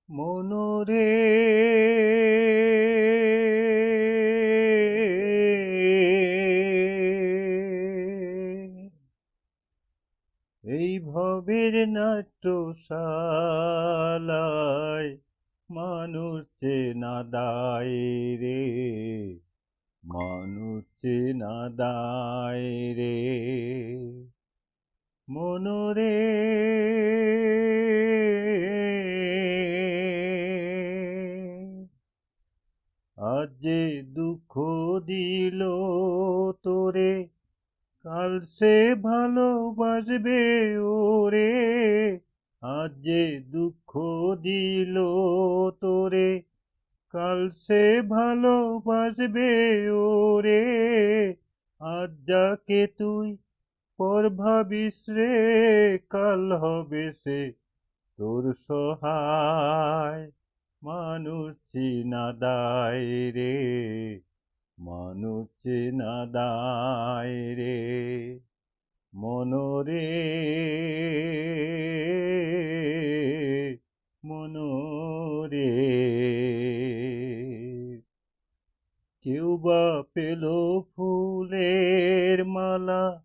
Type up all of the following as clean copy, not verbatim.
মনরে এই ভবের নাট্যশালায় মানুষ চেনা দায় রে, মানুষ চেনা দায় রে। মনরে আজ যে দুঃখ দিল তোরে, কাল সে ভালোবাসবে ওরে। আজ যে দুঃখ দিল তোরে, কাল সে ভালোবাসবে ওরে। আজ যাকে তুই পর ভাবিস রে, কাল হবে সে তোর সহায়। মানুষ চিনা দায় রে, মানুষ চিনা দায় রে। মনরে মনরে কেউ বা পেল ফুলের মালা,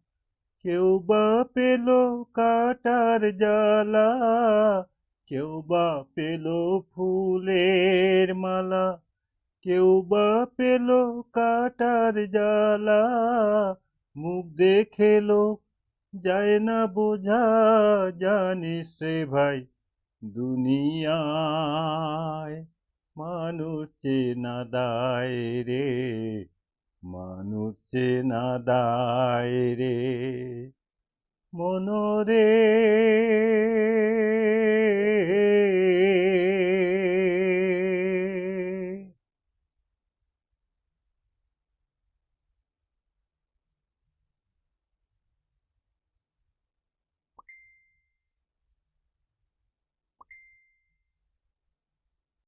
কেউ বা পেল কাটার জ্বালা। কেউ বা পেল ফুলের মালা, কেউ বা পেল কাটার জ্বালা। মুখ দেখে লোক যায় না বোঝা, জানিস রে ভাই দুনিয়ায় মানুষ চেনা দায় রে, মানুষ চেনা দায় রে। মনরে